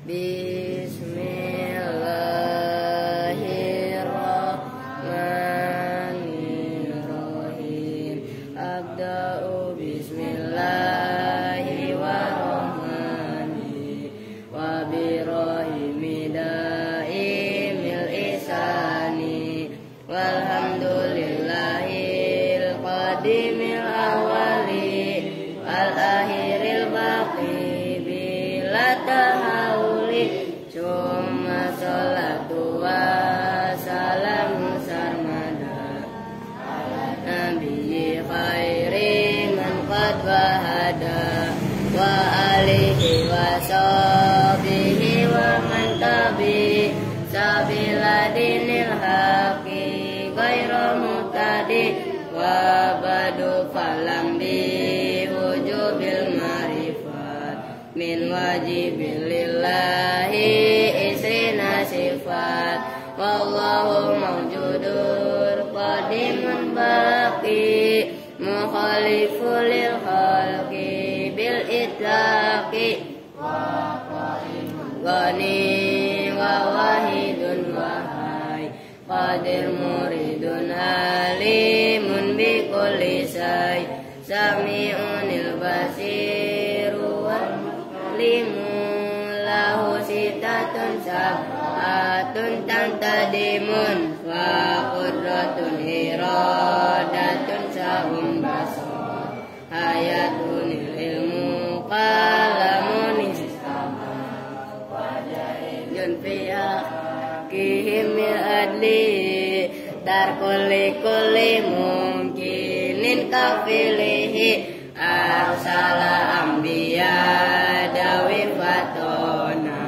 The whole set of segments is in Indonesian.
Bismillahirrahmanirrahim. Abda'u bismillahi wa rahmani wa birahimi daimil isani walhamdulillahil qadimil awali wal akhiril baqi bila tahawuli cuma sholatu wa salamu sarmada ala nabiyyi khairi man qad wahada wa alihi wa sahbihi wa man tabi sabila dinil haqi ghairu mutadi wa badu falam bi wujubil marifat min wajibilillahi isrina sifat wallahu mawjudur qadimun baqi mukhaliful lil khalqi bil itlaqi Ghani wa wahidun wahai qadir muridun alimun bi kulli say sami'unil basiru wal limu lahu sitatun sab'atun tantadimun wa qudratun iradatun sahum basar hayatun ilmu qalamun fiha kihim adli tarkulli kulli mungkinin kafilihi arsala ambiya dawi fatona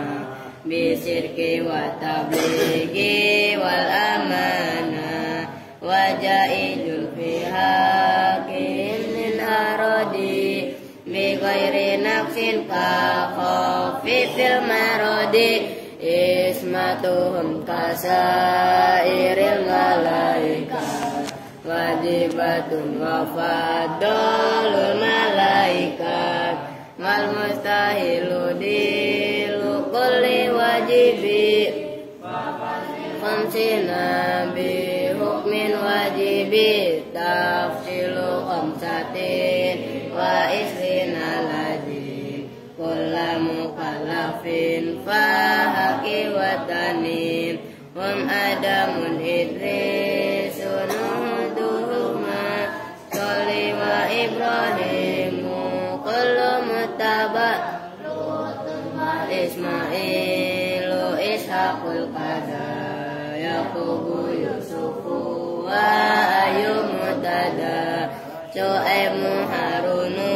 bisirki wa tablighi wal amana wajaidul fiha kihim arodi bi ghairi nafsin ka khafifil marodi ismatuhum kasairil malaikat wajibatun wa fadalul malaikat mal mustahilu dilu kulli wajibi khamsina bi hukmin wajibi tafsilu khamsatin wa isrina lajib kulla mukallafin fahaqi wa tanim hum adamun idrisun nuduhuma sholli wa ibrahimu kullu mutaba ismailu ishaqul qada yaqubu yusufu wa ayyumutada syu'aibu harunu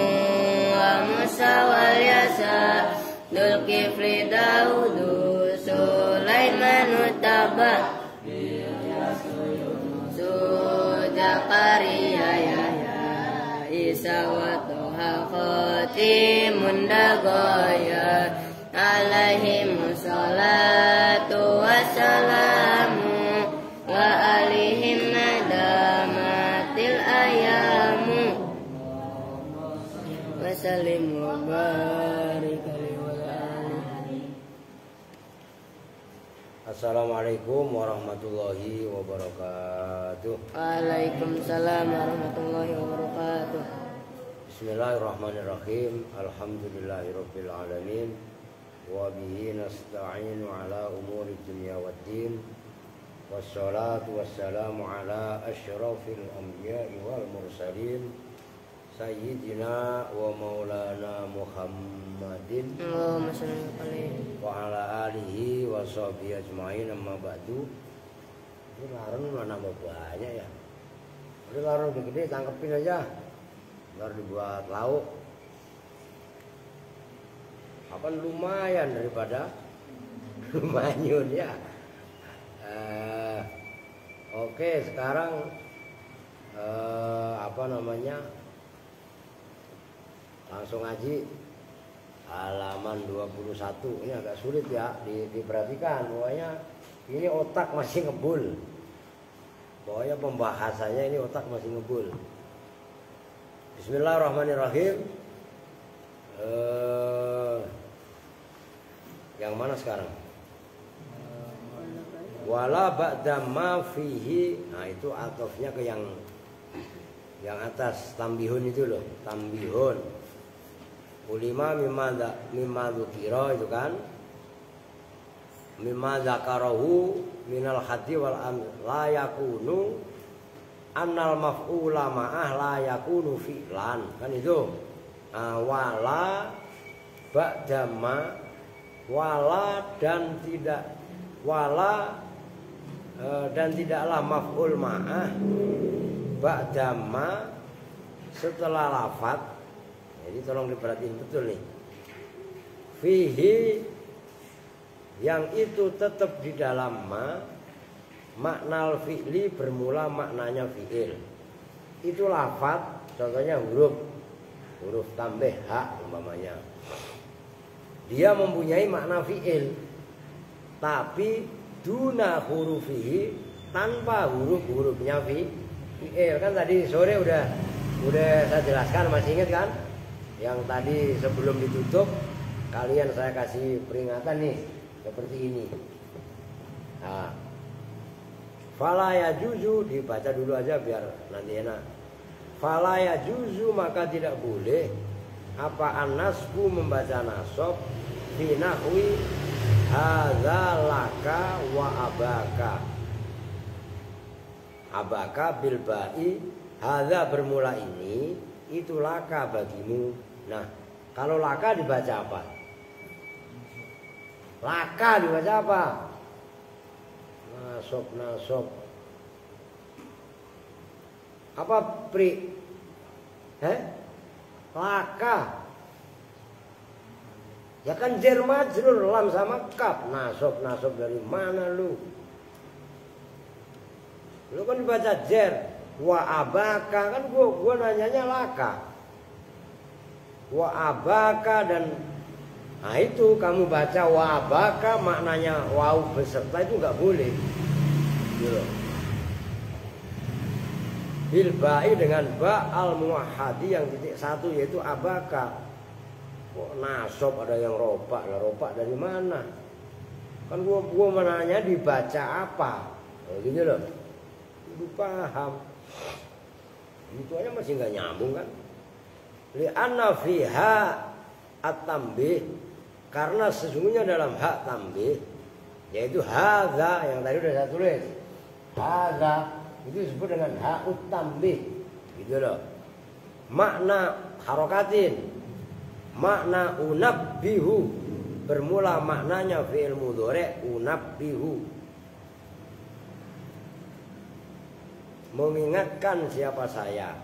Musa wal Yasa Dzulkifli Daudu Sulaiman Taba Zakaria Yahya Isa wa Toha Khotimun Dagoya alaihim salatu wassalamu wa alihim nadamatil ayamu wasallim wa barik alaihi wa alihi. Assalamualaikum warahmatullahi wabarakatuh. Waalaikumsalam warahmatullahi wabarakatuh. Bismillahirrahmanirrahim. Alhamdulillahirabbil alamin. Wa bihi nasta'inu ala umuri dunya waddin. Wassalatu wassalamu ala asyrafil anbiya'i wal mursalin. Sayyidina wa maulana Muhammadin Allahumma shalli alaihi wa ala alihi wa sahbihi ajma'in amma ba'du. Ini larun mana banyak ya. Ini larun gede tangkepin aja. Biar dibuat lauk. Apa lumayan daripada manyun ya. Oke, sekarang apa namanya? Langsung ngaji halaman 21. Ini agak sulit ya diperhatikan. Pokoknya ini otak masih ngebul. Pokoknya pembahasannya ini otak masih ngebul. Bismillahirrahmanirrahim. Yang mana sekarang? Wala ba'da ma fihi. Nah itu atofnya ke yang atas, tambihun itu loh, tambihun. Ulima mimma dzukira itu kan. Mimma dzakarahu minal hadi wal la yakunu annal maf'ula ma'ah la yakunu fi'lan. Kan itu. Wala ba'da ma, wala dan tidaklah maf'ul ma'ah ba'da ma setelah lafat. Jadi tolong diperhatiin betul nih. Fihi yang itu tetap di dalam ma, maknal fi'li bermula maknanya fi'il. Itu lafat, contohnya huruf tambah ha umpamanya. Dia mempunyai makna fi'il, tapi duna hurufihi, tanpa huruf-hurufnya fi'il. Kan tadi sore udah saya jelaskan, masih ingat kan? Yang tadi sebelum ditutup kalian saya kasih peringatan nih seperti ini. Nah, fala yajuzu dibaca dulu aja biar nanti enak. Fala yajuzu maka tidak boleh apa an-nasbu membaca nasab fi nahwi hadza laka wa abaka. Abaka bil ba'i, hadza bermula ini, itu laka bagimu. Nah, kalau laka dibaca apa? Laka dibaca apa? Nasab. Apa pri? Laka. Ya kan jar majrur, lam sama kaf. Nasab dari mana lu? Lu kan dibaca jar. Wa abaka, kan gua nanyanya laka. Wa abaka, dan nah itu kamu baca wa abaka maknanya wau beserta, itu nggak boleh. Gitu. Bil ba'i dengan ba al muwahhadi yang titik satu yaitu abaka. Kok nasab ada yang ropak, lah ropak dari mana? Kan gua menanya dibaca apa? Gitu loh. Lu paham? Itu aja masih nggak nyambung kan? Li'anna fiha at-tambih, karena sesungguhnya dalam hak tambih yaitu hadza yang tadi udah saya tulis. Hadza itu disebut dengan ha'ut tambih. Gitu loh. Makna harokatin, makna unabbihu, bermula maknanya fi'il mudhari' unabbihu, mengingatkan siapa saya.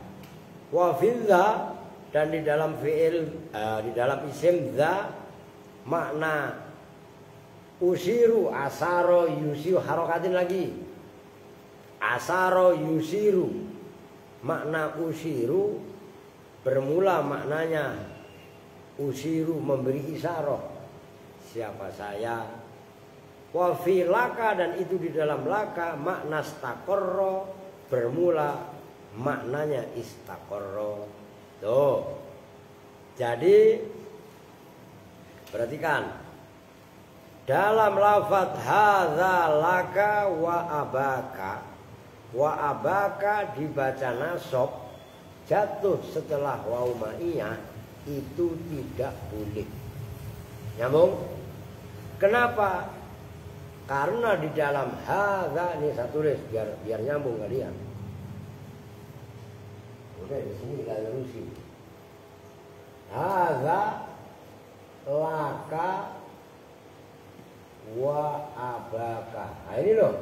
Wa fidza, dan di dalam fi'il di dalam isim dza makna usiru, asaro yusiru, harokatin lagi. Asaro yusiru, makna usiru bermula maknanya usiru, memberi isyarat siapa saya. Wa fi laka, dan itu di dalam laka makna staqarra, bermula maknanya istaqarra. Tuh. Jadi perhatikan dalam lafaz hadza laka wa abaka. Wa abaka dibaca nasab jatuh setelah waw ma'iyah, itu tidak boleh. Nyambung? Kenapa? Karena di dalam hadza, ini saya tulis biar nyambung kalian. Udah di sini kita lurusin. Hadza laka wa abaka. Nah ini loh.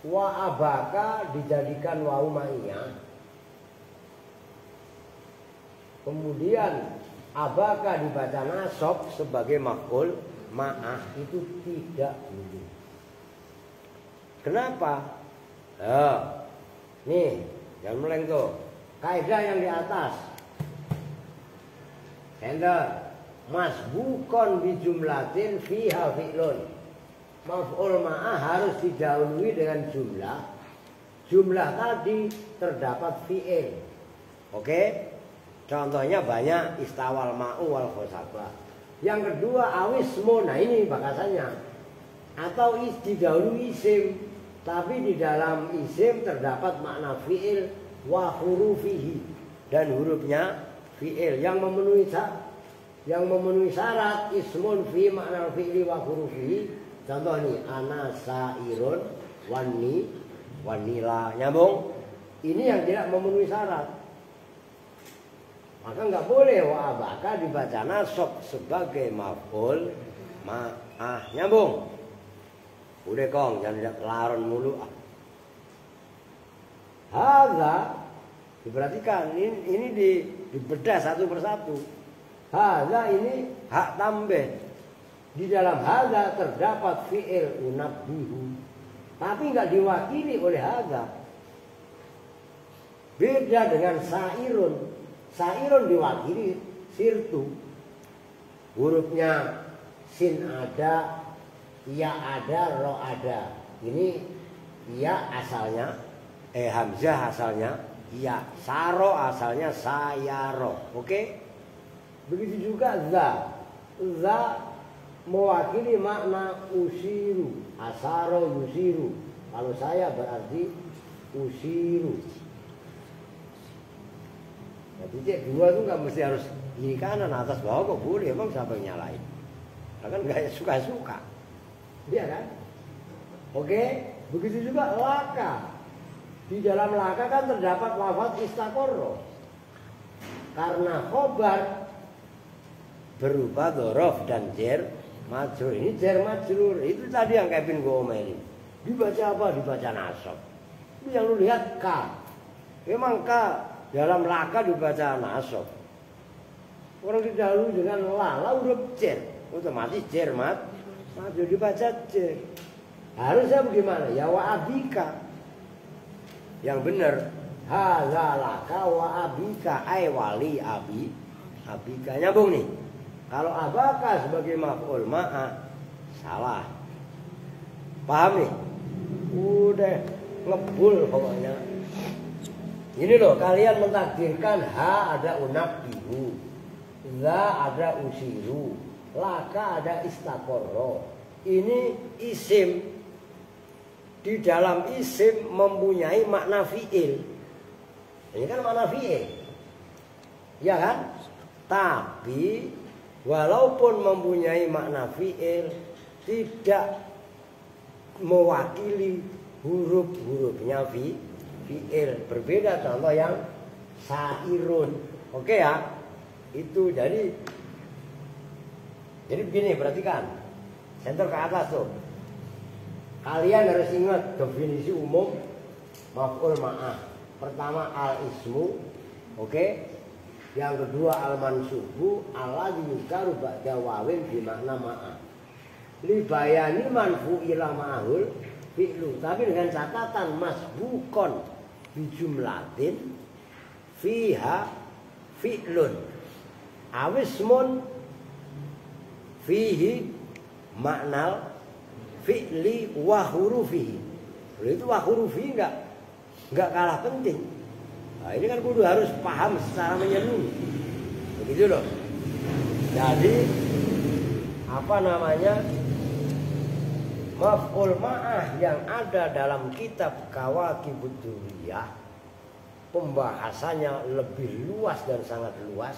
Wa abaka dijadikan waw ma'iyah. Kemudian abaka dibaca nasab sebagai maf'ul ma'ah, itu tidak boleh. Kenapa? Nih, jangan meleng tuh. Kaidah yang di atas. Sender. Masbukon bi jumlatin fiha fi'lun. Maf'ul ma'ah harus didahului dengan jumlah. Jumlah tadi terdapat fi'il. Oke? Contohnya banyak, istawal ma'u wal khosaba. Yang kedua awismun, nah ini bakasannya. Atau didahului isim, tapi di dalam isim terdapat makna fi'il wa hurufihi, dan hurufnya fi'il yang memenuhi syarat ismun fi makna fi'li wa hurufihi. Contoh nih, ana sairun wanila, nyambung. Ini yang tidak memenuhi syarat. Maka nggak boleh wa abaka dibaca nasab sebagai maf'ul ma'ah, nyambung. Udah kong, jangan laron mulu. Hadza diperhatikan, ini dibedah satu persatu. Hadza ini hak tambah. Di dalam hadza terdapat fi'il unabbihu, tapi nggak diwakili oleh hadza. Beda dengan sairun. Sairun diwakili sirtu. Hurufnya sin ada, ya ada, ro ada. Ini ya asalnya, hamzah asalnya ya, saro asalnya sayaro. Oke? Begitu juga za. Za mewakili makna usiru, asaro yusiru. Kalau saya berarti usiru. Jadi cek dua itu nggak mesti harus kiri kanan atas bawah, kok boleh, emang siapa yang nyalain? Nah, kan nggak suka-suka, iya kan? Oke, begitu juga laka. Di dalam laka kan terdapat lafaz istaqorro. Karena khobar berupa dhorof dan jer majrur. Ini jer majrur. Itu tadi yang Kevin gue omelin. Dibaca apa? Dibaca nasab. Itu yang lu lihat K. Memang K dalam laka dibaca nasab. Orang didahului dengan la huruf jer, otomatis jer majrur dibaca jer. Harusnya bagaimana? Ya wa abika. Yang benar, hadza laka wa abika, ay wali abika. Nyambung nih. Kalau abaka sebagai maf'ul ma'a, salah. Paham nih? Udah ngebul pokoknya. Ini loh, kalian mentakdirkan ha ada unabbihu, za ada usiru, laka ada istaqorro. Ini isim. Di dalam isim mempunyai makna fi'il. Ini kan makna fi'il. Ya kan? Tapi walaupun mempunyai makna fi'il, tidak mewakili huruf-hurufnya fi'il. Berbeda contoh yang sairun. Oke ya? Itu jadi begini, perhatikan. Senter ke atas tuh. Kalian harus ingat definisi umum maf'ul ma'ah. Pertama al-ismu, oke? Yang kedua al-mansubu, alladzi yukaru ba'da wawin bi makna ma'ah. Li bayani manfu'ila ma'ahul fi'lu, tapi dengan catatan masbukon bi jumlatin fiha fi'lun awismun fihi maknal fi'li wa hurufihi. Itu wa hurufihi enggak kalah penting. Nah, ini kan kudu harus paham secara menyeluruh. Begitu loh. Jadi apa namanya? Maf'ul ma'ah yang ada dalam kitab Kawakibud Durriyah, pembahasannya lebih luas dan sangat luas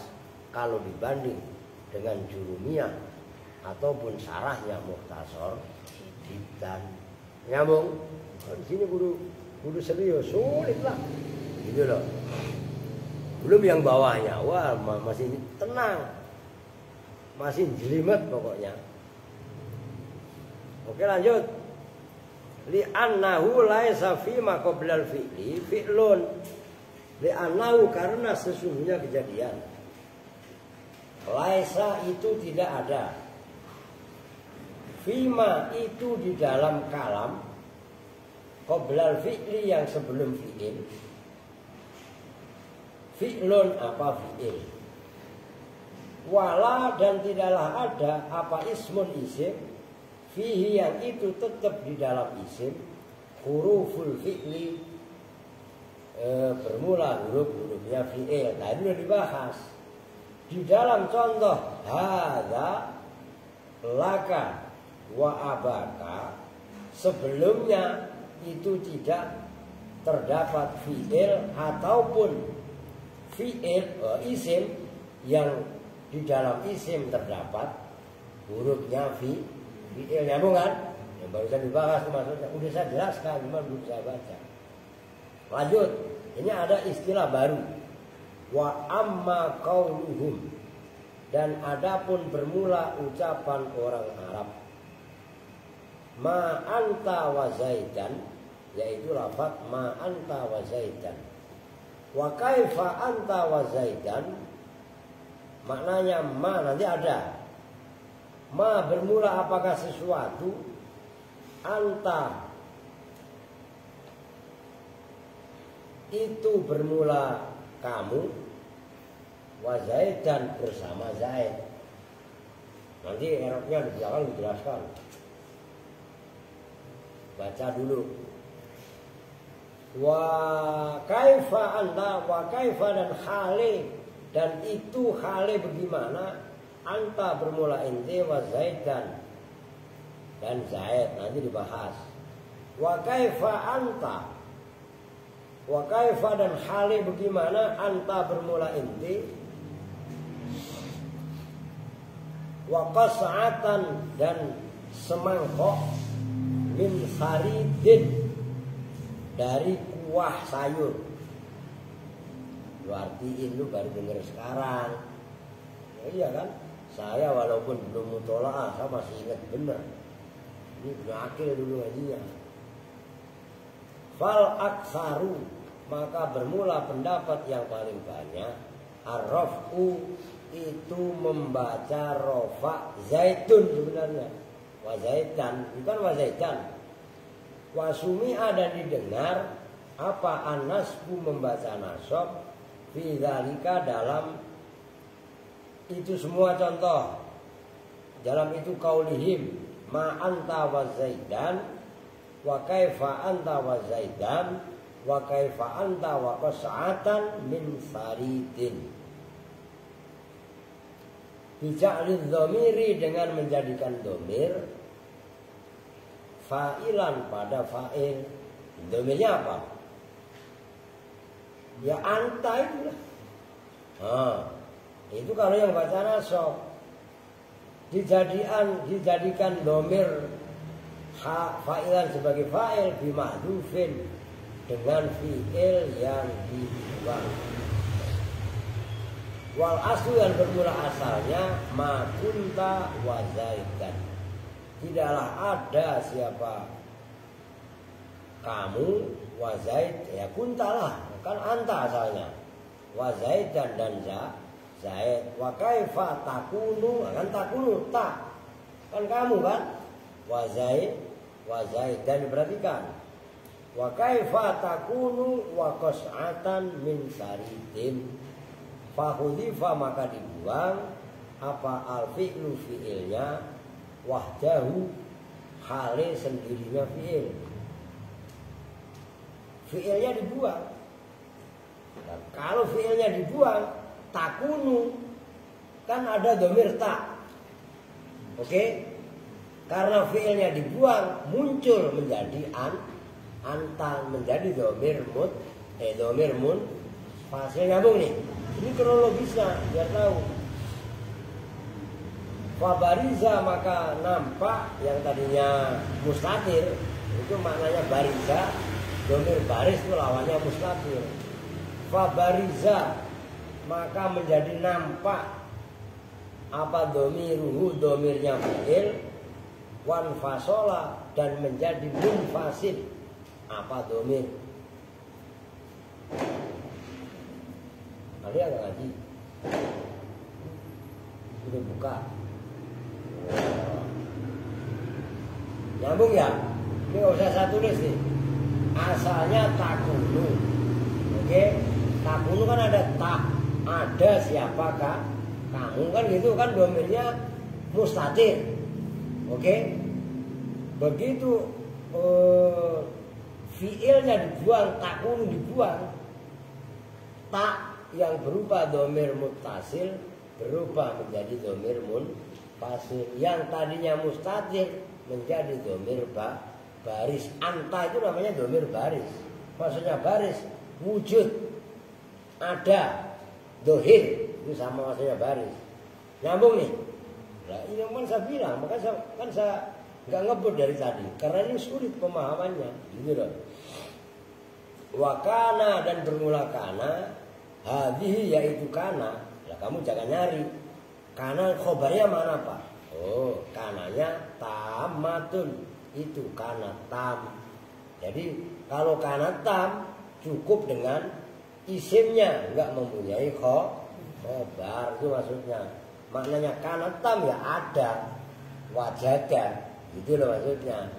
kalau dibanding dengan Jurumiyah ataupun syarahnya Mukhtasar dan nyambung. Di sini kudu serius, sulit lah. Gitu loh. Belum yang bawahnya, wah masih tenang, masih jelimet pokoknya. Oke, lanjut. Li'annahu laisa fi ma qablal fi'li fi'lun. Li'annahu karena sesungguhnya kejadian. Laisa itu tidak ada. Fima itu di dalam kalam qablal fi'li yang sebelum fi'il. Fi'lun apa fi'il. Wala dan tidaklah ada apa ismun isim. Fihi yang itu tetap di dalam isim. Huruful fi'li. bermula hurufnya fi'il. Tadi sudah dibahas. Di dalam contoh hadza, laka, wa abaka, sebelumnya itu tidak terdapat fi'il ataupun fi'il isim yang di dalam isim terdapat hurufnya fi'il. Nyambung kan? Yang barusan dibahas maksudnya udah saya jelaskan, cuma belum saya baca. Lanjut, ini ada istilah baru. Wa amma qauluhum, dan adapun bermula ucapan orang Arab. Ma anta wa zaidan, yaitu lafaz ma anta wa zaidan. Wa kaifa anta wa zaidan, maknanya ma nanti ada. Ma bermula apakah sesuatu, anta itu bermula kamu, wa zaidan bersama Zaid. Nanti Arabnya di belakang dijelaskan. Baca dulu. Wa kaifa anta, wa kaifa dan hale, dan itu hale bagaimana, anta bermula ente, wa zaidan dan Zaid. Nanti dibahas. Wa kaifa anta, wa kaifa dan hale bagaimana, anta bermula ente, wa qas'atan dan semangkok, min saridin dari kuah sayur. Lu artiin, lu baru denger sekarang. Ya, iya kan? Saya walaupun belum mutola'ah, saya masih ingat benar. Ini belum akil dulu aja. Fal aksaru, maka bermula pendapat yang paling banyak, ar-raf'u itu membaca rofa zaitun sebenarnya. Wa zaitan, bukan wa zaitan. Wa sumi'a dan didengar apa an-nasbu membaca nasab fi dzalika dalam itu semua contoh. Dalam itu qaulihim ma anta wa zaidan wa kaifa anta wa zaidan wa kaifa anta wa qas'atan min saridin. Bija'lid dhamiri dengan menjadikan dhamir fa'ilan pada fa'il. Dhamirnya apa? Ya anta itulah. Itu kalau yang baca nasab. Dijadikan dhamir fa'ilan sebagai fa'il bimahdhufin dengan fi'il yang dibuang. Wal aslu yang bermula asalnya ma kunta wa zaidan. Tidaklah ada siapa kamu, wa zaid ya kuntalah, kan anta asalnya, wa zaidan dan zaid. Wa kaifa takunu, kan takunu tak, kan kamu kan, wa zaidan diperhatikan. Wa kaifa takunu wa qas'atan min saridin. Fahudifa maka dibuang apa al-fi'lu fi'ilnya, wahdahu hale sendirinya fi'il. Fi'ilnya dibuang. Dan kalau fi'ilnya dibuang, takunu kan ada dhamir tak. Oke? Karena fi'ilnya dibuang muncul menjadi anta, menjadi dhamir mun. Pasnya nyambung nih. Ini kronologisnya biar tahu. Fabariza maka nampak yang tadinya mustatir, itu maknanya bariza, dhamir baris itu lawannya mustatir. Fabariza maka menjadi nampak apa dhamiruhu, dhamirnya fi'il, wan fasola dan menjadi munfasil apa dhamir. Ada yang ngaji? Udah buka. Nyambung ya? Ini nggak usah saya tulis nih. Asalnya takunu. Oke? Takunu kan ada tak. Ada siapakah? Kamu kan gitu kan, dhamirnya mustatir. Oke? Begitu fiilnya dibuang, takunu dibuang, tak yang berupa domir muttasil berubah menjadi domir munfasil. Yang tadinya mustatir menjadi domir baris. Anta itu namanya domir baris. Maksudnya baris, wujud, ada, dohir, itu sama maksudnya baris. Nyambung nih. Nah, ini yang saya bilang, makanya saya nggak ngebut dari tadi, karena ini sulit pemahamannya, gitu loh. Wakana dan bermula kana, hadhihi yaitu kana. Lah kamu jangan nyari. Kana khobarnya mana Pak? Oh, kananya tamatun. Itu kana tam. Jadi kalau kana tam cukup dengan isimnya, enggak mempunyai khobar, itu maksudnya. Maknanya kana tam ya ada, wajada, gitu loh maksudnya.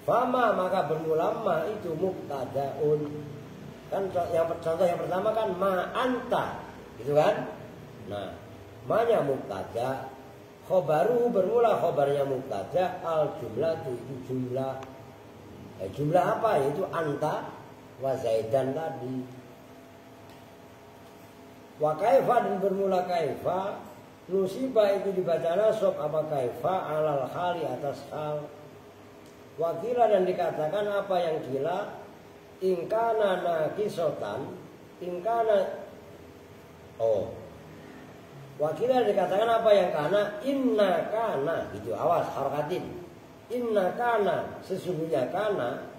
Fama maka bermula ma itu muktadaun. Kan contoh yang pertama kan ma anta, gitu kan? Nah, ma-nya muktada, khobaru bermula khobarnya muktada, al jumlah itu jumlah. Jumlah apa? Yaitu anta wa zaidan tadi. Wa kaifa dan bermula kaifa, nusiba itu dibaca nasab apa kaifa alal khali atas hal. Wakila dan dikatakan apa yang gila, ingkana nakisotan, ingkana wakila dikatakan apa yang kana, inna kana, gitu, awas harokatin. Inna kana, sesungguhnya kana,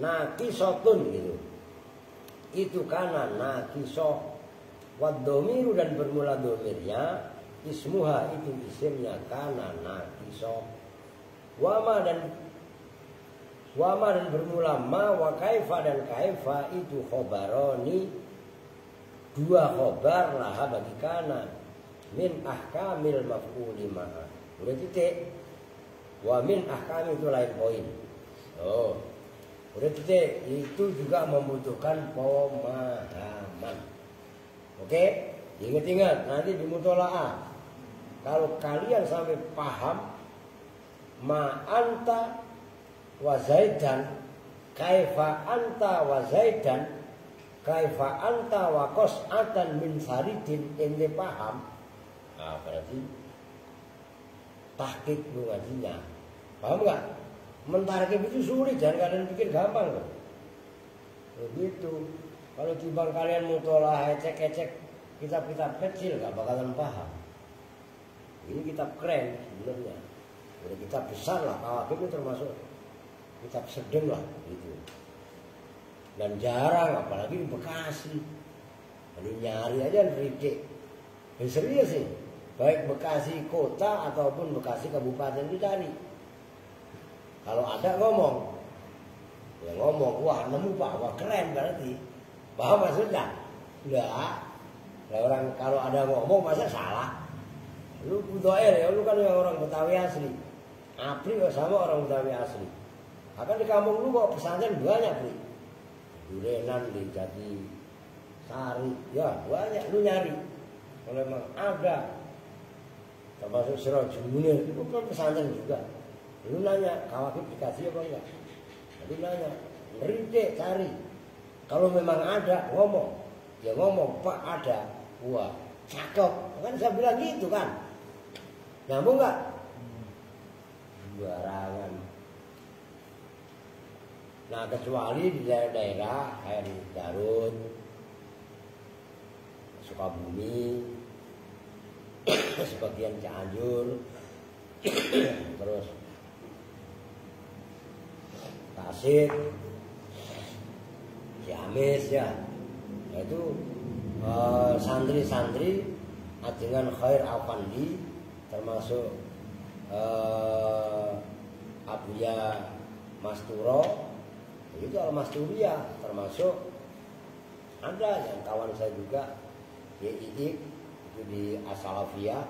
nakisotun, gitu. Itu kana nakisoh. Wad domiru dan bermula domirnya, ismuha itu isimnya kana nakisoh. Wama dan bermula ma wa kaifa dan kaifa itu khobaroni, dua khobar laha bagi kana min ahkamil maf'uli ma'a. Udah titik. Wa min ahkam itu lain poin. Oh, udah titik. Itu juga membutuhkan pemahaman. Oke, ingat-ingat nanti di mutola'ah. Kalau kalian sampai paham ma anta wa zaidan, kaifa anta wa zaidan, kaifa anta wa qas'atan min saridin, ente paham. Nah, berarti tahqiq ngajinya. Paham enggak? Mentarkib itu sulit, jangan kalian pikir gampang loh. Begitu. Kalau timbang kalian mutolaah ecek-ecek kitab-kitab kecil enggak bakalan paham. Ini kitab keren sebenarnya. Udah kitab besar lah, Kawakib itu termasuk kitab sedang lah gitu. Dan jarang, apalagi di Bekasi. Ini nyari aja ridik. Serius sih, baik Bekasi kota ataupun Bekasi kabupaten dicari. Kalau ada ngomong, ya ngomong, wah nemu Pak, wah keren berarti. Paham maksudnya? Enggak. Nah, orang kalau ada ngomong masa salah. Lu budoer ya, lu kan yang orang Betawi asli. Apri sama orang Betawi asli. Akan di kampung lu kok pesantren banyak Pri. Durenan di Jati Sari, ya banyak lu nyari. Kalau memang ada, termasuk Sirajul Munir itu kan pesantren juga. Lu nanya, Kawakib dikasih apa enggak? Jadi nanya, ngeridik cari. Kalau memang ada, ngomong. Ya ngomong, Pak ada. Wah, cakep. Kan saya bilang gitu kan. Nyambung enggak? Barangan. Nah, kecuali di daerah-daerah kayak di Garut, Sukabumi, sebagian Cianjur, terus Tasik, Ciamis ya. Itu santri-santri dengan Khair Afandi, termasuk Abuya Masturo, itu Al-Masturia, termasuk ada yang kawan saya juga YIIK itu di As-Salafiyah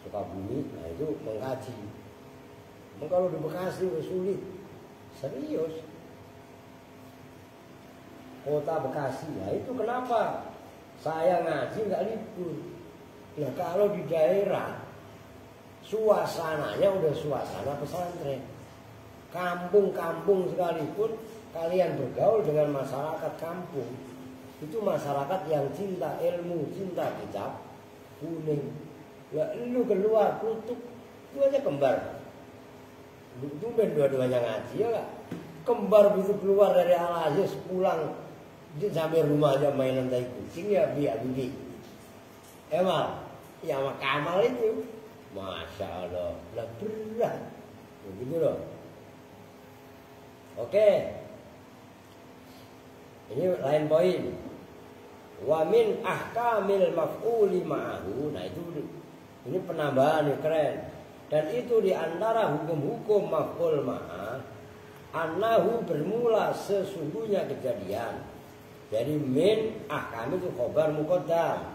Sukabumi, nah itu mengkaji. Kalau di Bekasi sulit, serius. Kota Bekasi, nah itu kenapa saya ngaji nggak libur. Nah kalau di daerah suasananya udah suasana pesantren, kampung-kampung sekalipun kalian bergaul dengan masyarakat kampung, itu masyarakat yang cinta ilmu, cinta kitab kuning. Ya lu keluar kutuk, itu aja kembar. Itu dua-duanya ngaji ya gak? Kembar begitu keluar dari Al-Aziz pulang dia sampai rumah aja mainan tai kucing ya biar bibi. Emang ya sama Kamal itu, masya Allah, lah berat, begitu loh. Oke, ini lain poin. Wa min ahkamil maf'uli ma'ahu. Nah itu ini penambahan nih keren. Dan itu diantara hukum-hukum maf'ul ma'ah, annahu bermula sesungguhnya kejadian. Jadi min ahkam itu khobar muqaddam.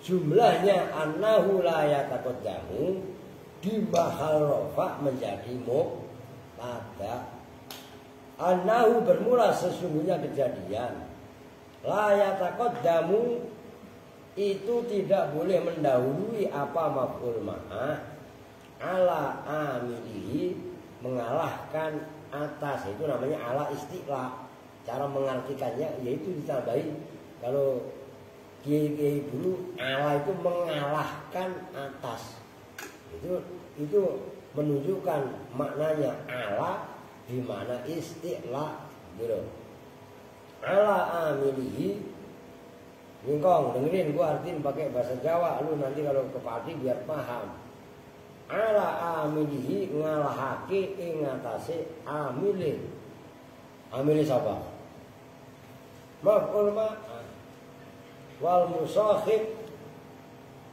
Jumlahnya annahu la yataqaddamu di mahal rafa menjadi mubtada. Annahu bermula sesungguhnya kejadian. La yataqaddamu itu tidak boleh mendahului apa maf'ul ma'ah ala amilihi mengalahkan atas, itu namanya ala istiqla. Cara mengartikannya yaitu ditambahi, kalau kiai dulu ala itu mengalahkan atas, itu menunjukkan maknanya ala di mana istiqla gitu. Ala amilihi, Ningkong dengerin gua artiin pakai bahasa Jawa, lu nanti kalau ke Pati biar paham. Ala amilihi ngalahake ing atase amilin. Amilin sapa? Maf'ul ma'ah wal musahib,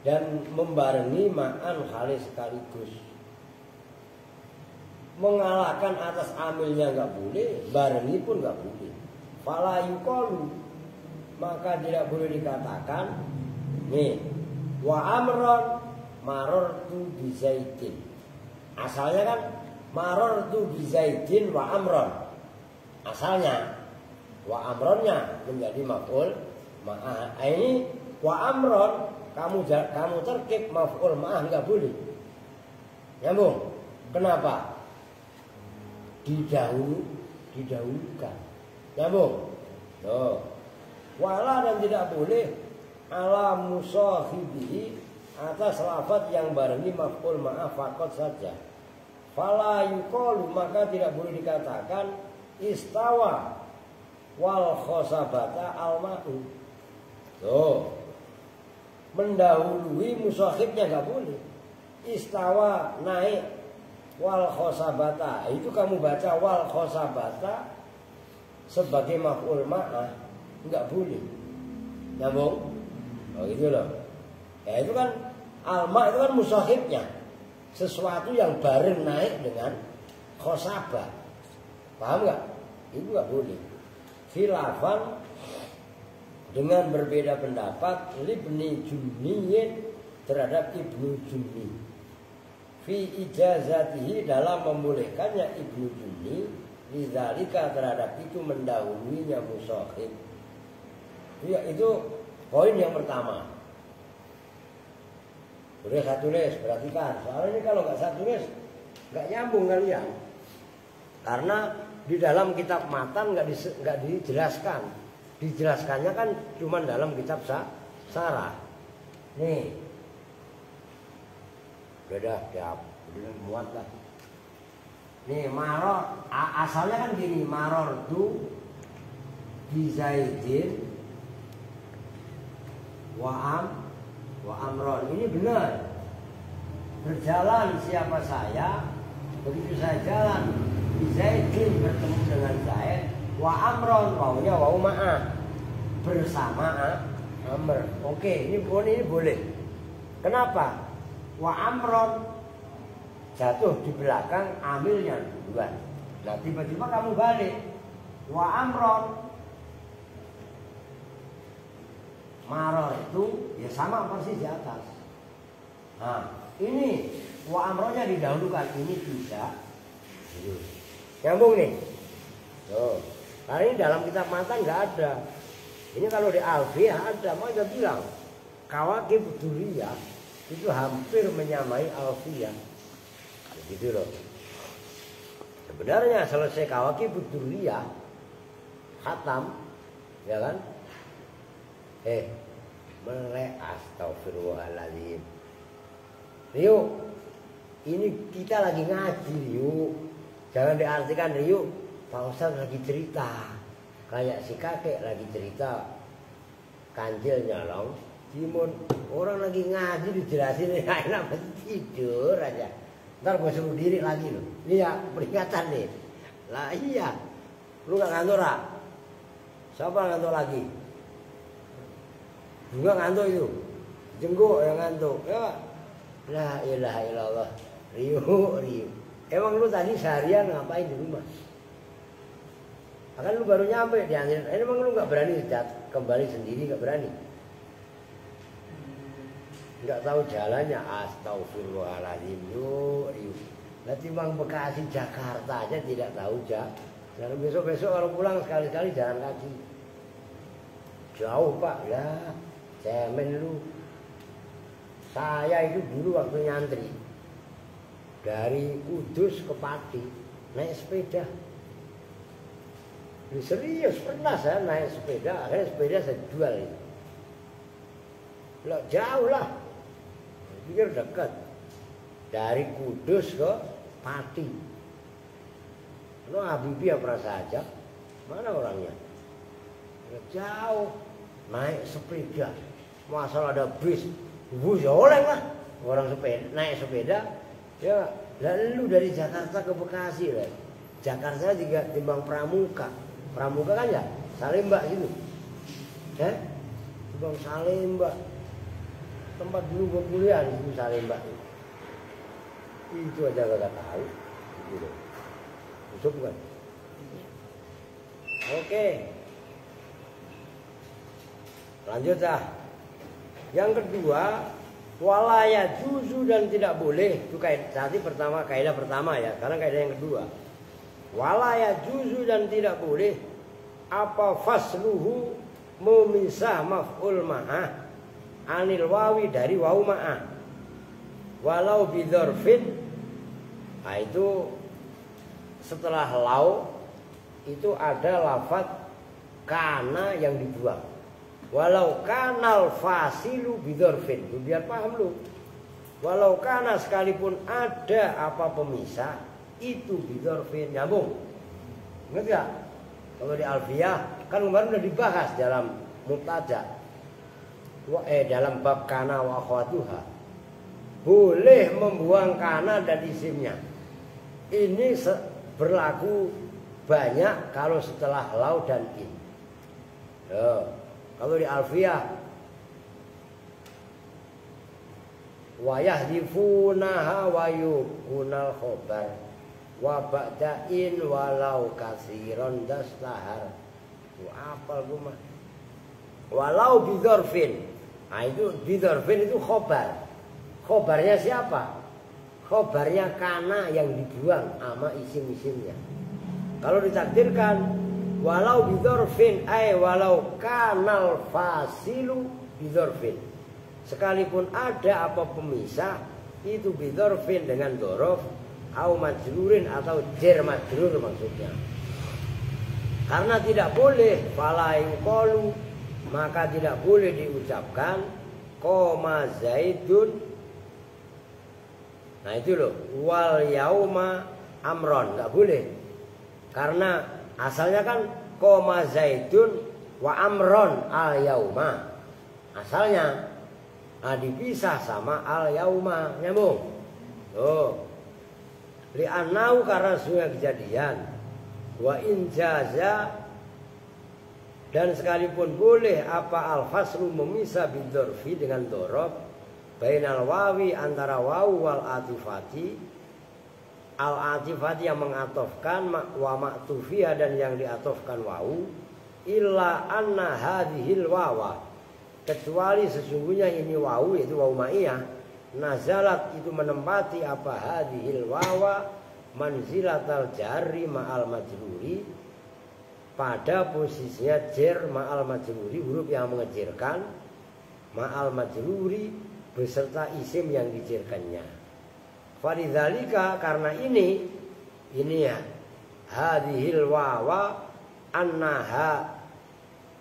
dan membarengi ma'an khalis sekaligus. Mengalahkan atas amilnya enggak boleh, barengi pun enggak boleh. Fala yuqalu, maka tidak boleh dikatakan nih wa amron marartu bi Zaidin. Asalnya kan marartu bi Zaidin wa amron. Asalnya wa amronnya menjadi maf'ul ma'ah. Ini wa amron kamu terkip maf'ul ma'ah enggak boleh. Nyambung. Kenapa? Didahulukan. Nyambung. Tuh. Wala dan tidak boleh ala musahibihi atas lafaz yang barengi maf'ul ma'ah faqat saja. Fala yuqalu, maka tidak boleh dikatakan istawa wal khosabata al ma'u. Tuh. Mendahului musahibnya enggak boleh. Istawa naik wal khosabata, itu kamu baca wal khosabata sebagai maf'ul ma'ah enggak boleh. Nyambung? Oh gitu loh. Ya itu kan alma itu kan musahibnya, sesuatu yang bareng naik dengan khosabah. Paham enggak? Itu enggak boleh. Khilafan dengan berbeda pendapat Ibnu Junniyin terhadap Ibnu Junni. Fi ijazatihi, dalam membolehkannya Ibnu Junni lidzalika terhadap itu mendahulunya musahib. Ya, itu poin yang pertama. Udah saya tulis, perhatikan. Soalnya ini kalau nggak saya tulis nggak nyambung kalian. Karena di dalam kitab matan nggak dijelaskan. Dijelaskannya kan cuma dalam kitab sarah. Nih, udah muat lah. Nih maror, asalnya kan gini, maror tu bi Zaidin wa amron. Ini benar. Berjalan siapa saya, begitu saya jalan bi Zaidin bertemu dengan Zaid, wa amron, waunya wau ma'ah, bersama amr. Oke, ini boleh. Kenapa? Wa amron jatuh di belakang amilnya duluan. Nah tiba-tiba kamu balik wa amron, maror itu ya sama persis di atas. Nah ini wa amronnya didahulukan, ini tidak. Nyambung nih. Tuh. Nah ini dalam kitab matan nggak ada. Ini kalau di Alfiyah ada, mau saya bilang Kawakib Duriyah itu hampir menyamai Alfiyah. Gitu loh. Sebenarnya selesai Kawakib Duriyah khatam, ya kan? melek, astagfirullahaladzim. Rio, ini kita lagi ngaji Rio. Jangan diartikan Rio, Pak Ustadz lagi cerita. Kayak si kakek lagi cerita, kancil nyolong, timun. Orang lagi ngaji dijelasin, enak masih tidur aja. Ntar gue suruh diri lagi loh. Iya, peringatan nih. Lah iya, lu gak ngantuk lah. Siapa ngantuk lagi? Juga ngantuk itu. Jenggok yang ngantuk. Ya, la ilaha illallah. Rio. Emang lu tadi seharian ngapain di rumah? Kan lu baru nyampe diantar. Emang lu gak berani kembali sendiri, gak berani? Gak tahu jalannya. Astagfirullahaladzim. Rio. Lah timbang Bekasi Jakarta aja tidak tahu Jangan besok-besok kalau pulang sekali-kali jalan kaki. Jauh Pak, ya cemen lu. Saya itu dulu waktu nyantri dari Kudus ke Pati naik sepeda. Ini serius pernah saya naik sepeda, akhirnya sepeda saya jual itu. Lah jauh lah, pikir dekat dari Kudus ke Pati. Lo Habibie ya pernah saja, mana orangnya? Jauh, naik sepeda. Masalah ada bis ya oleh lah. Orang sepeda, naik sepeda. Ya, lalu dari Jakarta ke Bekasi lah. Jakarta juga timbang Pramuka. Pramuka kan ya, Salemba situ. Timbang Salemba. Tempat dulu gue kuliah di Salemba. Itu aja gak tahu. Gitu. Usuk bukan? Oke. Lanjut dah. Yang kedua, walaya juzu dan tidak boleh. Itu kaidah pertama ya. Sekarang kaidah yang kedua. Walaya juzu dan tidak boleh. Apa fasluhu memisah maf'ul ma'ah anil wawi dari wawu ma'ah. Walau bidzarfin. Nah itu setelah lau itu ada lafaz kana yang dibuang. Walau kanal fasilu bidzarfin. Biar paham lu. Walau kana sekalipun ada apa pemisah itu bidzarfin. Nyambung. Ingat gak? Kalau di Alfiyah kan kemarin udah dibahas dalam mubtada. Dalam bab kana wa akhwatuha. Boleh membuang kana dan isimnya. Ini berlaku banyak kalau setelah lau dan in. Kalau di Alfiyah wa yahdifunaha wa yukunal khobar wa ba'da'in walau kasiron dastahar. Itu apal gue mah. Walau bidzarfin. Nah itu bidzarfin itu khobar. Khobarnya siapa? Khobarnya kana yang dibuang sama isim-isimnya. Kalau ditakdirkan walau bidzarfin walau kanal fasilu bidzarfin. Sekalipun ada apa pemisah itu bidzarfin dengan dzaraf au majrurin atau jar majrur maksudnya. Karena tidak boleh fala yuqalu maka tidak boleh diucapkan qoma zaidun. Nah itu loh, wal yauma amron, nggak boleh. Karena asalnya kan koma zaidun wa amron al yauma. Asalnya dipisah sama al yauma, nyambung. Li'annau karena sungguh kejadian. Wa in jaza dan sekalipun boleh apa al faslu memisah bidzarfi dengan dzaraf bainal wawi antara wawu wal atifati. Al atifati yang mengatofkan wa ma'tufiyah dan yang diatofkan wawu. Illa anna hadhil wawa. Kecuali sesungguhnya ini wawu yaitu wawu ma'iyah. Nazalat itu menempati apa hadhil wawa manzilatal jarri ma'al majruri. Pada posisinya jar ma'al majruri, huruf yang mengejirkan ma'al majruri beserta isim yang dijerkannya. Falidzalika karena ini ya hadhil wawa annaha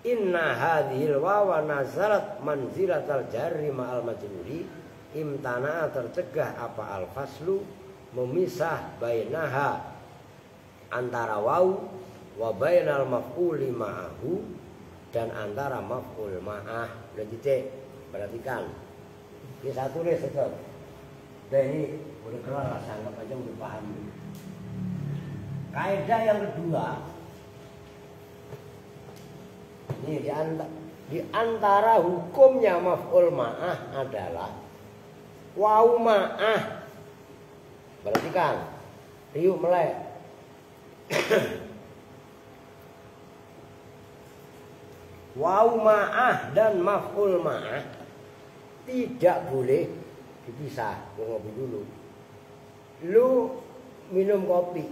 inna hadhil wawa nazalat manzilatal jarri ma'al majruri imtana tercegah apa al faslu memisah bainaha antara waw wa bainal maf'uli ma'ahu dan antara maf'ul ma'ah. Udah titik, perhatikan ini satu nih setel. Udah ini udah kelar, anggap aja udah paham. Kaidah yang kedua ini di antara hukumnya maf'ul ma'ah adalah waw ma'ah. Perhatikan, riuh melek. Waw ma'ah dan maf'ul ma'ah tidak boleh dipisah. Gua ngopi dulu. Lu minum kopi,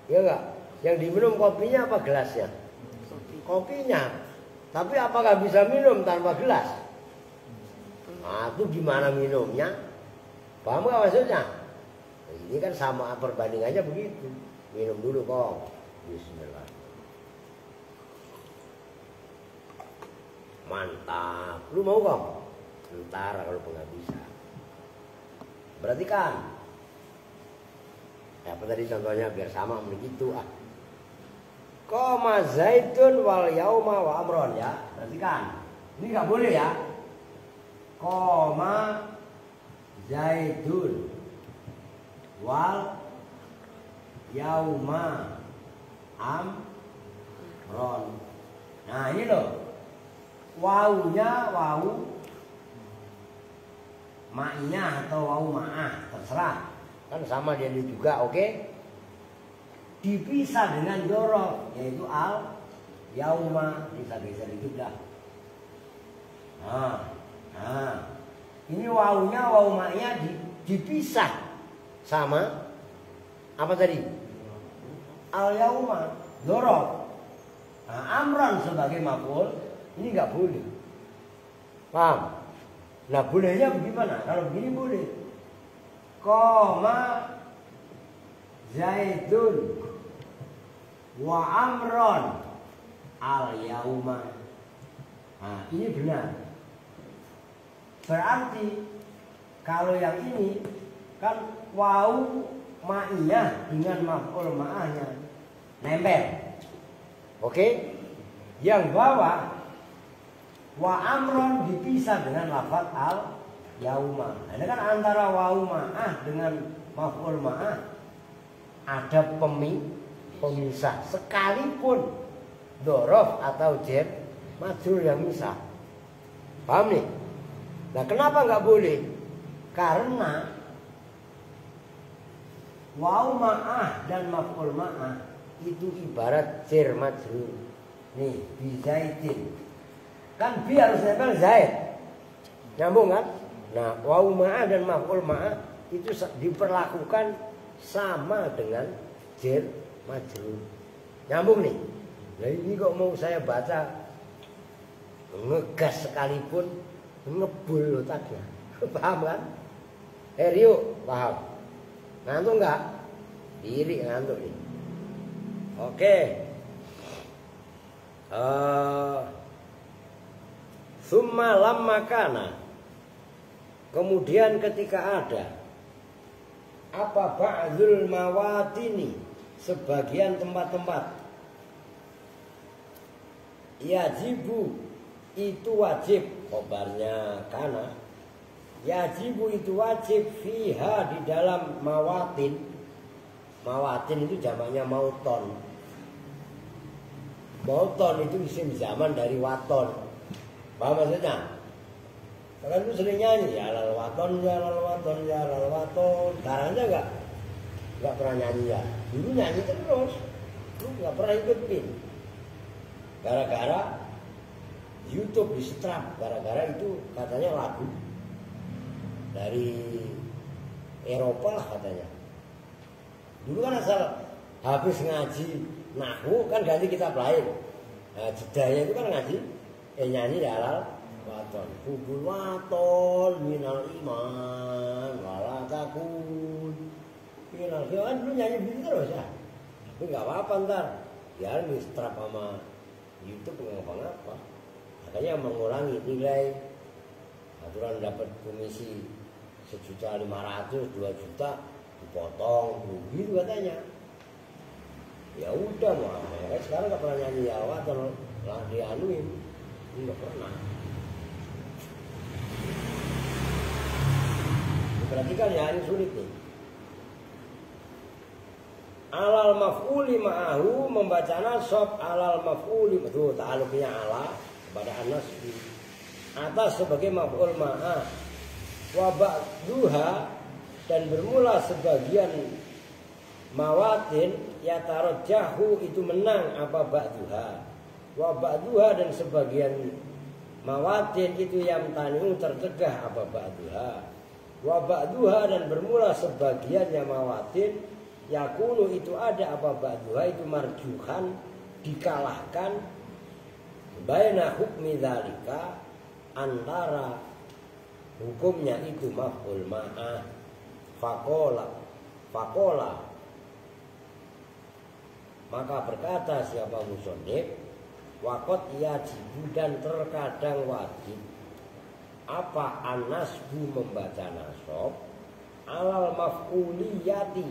ya enggak? Yang diminum kopinya apa gelasnya? Kopinya. Tapi apakah bisa minum tanpa gelas? Nah, itu gimana minumnya? Paham gak maksudnya? Nah, ini kan sama perbandingannya begitu. Minum dulu kok. Bismillah. Mantap. Lu mau kok? Ntar kalau nggak bisa. Perhatikan. Ya, apa tadi contohnya biar sama begitu ah. Koma zaitun wal yauma wa amron ya. Perhatikan. Ini nggak boleh ya. Koma zaitun wal yauma amron. Nah ini loh. Wawunya wawu ma'iyah atau wawu ma'ah terserah. Kan sama dia juga, oke? Dipisah dengan dorof yaitu al yauma, bisa dikit dah. Nah, ini wawunya wawu ma'iyah dipisah sama apa tadi? Al yauma, dorof. Nah, amron sebagai maf'ul ini nggak boleh. Paham? Nah bolehnya bagaimana? Kalau begini boleh. Koma zaidun wa amron al yauma. Nah ini benar. Berarti kalau yang ini kan wau ma'iyah dengan maf'ul ma'ahnya nempel. Oke? Yang bawah wa amron dipisah dengan lafaz al yauma. Ini kan antara wawu ma'ah dengan maf'ul ma'ah ada pemisah sekalipun dorof atau jar majrur yang misah. Paham nih? Nah kenapa nggak boleh? Karena wawu ma'ah dan maf'ul ma'ah itu ibarat jar majrur. Nih bizaitin. Kan bi harus nempel zaid. Nyambung kan? Nah, wawu ma'ah dan maf'ul ma'ah itu diperlakukan sama dengan jar majrur. Nyambung nih. Nah, ini kok mau saya baca ngegas sekalipun ngebul otaknya. Paham kan? Rio, paham? Ngantuk enggak? Diri ngantuk nih. Oke. Summa lamma kana. Kemudian ketika ada apa ba'dzul mawatini, sebagian tempat-tempat yajibu itu wajib, khobarnya kana. Yajibu itu wajib fiha di dalam mawatin. Mawatin itu jamaknya mauton. Mauton itu isim zaman dari waton. Paham maksudnya? Kalian itu sering nyanyi ya lal waton ya lal waton ya lal waton. Sekarang aja nggak pernah nyanyi ya. Dulu nyanyi terus, lu nggak pernah ikutin. Gara-gara YouTube di setrap, gara-gara itu katanya lagu dari Eropa lah katanya. Dulu kan asal habis ngaji nahwu kan ganti kitab lain. Nah, jedanya itu kan ngaji nyanyi halal waton. Hubul waton minal iman wala takun minal kan dulu nyanyi begitu terus ya. Tapi nggak apa-apa ntar. Biar di strap sama YouTube ngomong apa? Makanya mengurangi nilai aturan dapat komisi 1.500.000, 2 juta dipotong rugi katanya. Ya udah mah, sekarang nggak pernah nyanyi Jawa atau dianuin, nggak pernah. Perhatikan ya, ini sulit nih. Alal maf'uli ma'ahu, membaca nasab alal maf'uli, betul ta'aluknya ala kepada an-nasbi atas sebagai maf'ul ma'ah. Wa ba'duha, dan bermula sebagian mawatin ya tarajjahu, itu menang apa ba'duha. Wa ba'duha, dan sebagian mawatin itu yang taniu tercegah apa ba'duha. Wa ba'duha, dan bermula sebagian yang mawatin yakunu itu ada apa ba'duha itu marjuhan, dikalahkan baina hukmi dzalika, antara hukumnya itu maf'ul ma'ah. Faqala, maka berkata siapa musannif, waqad yajibu, dan terkadang wajib apa an-nasbu, membaca nasab alal maf'uliyati,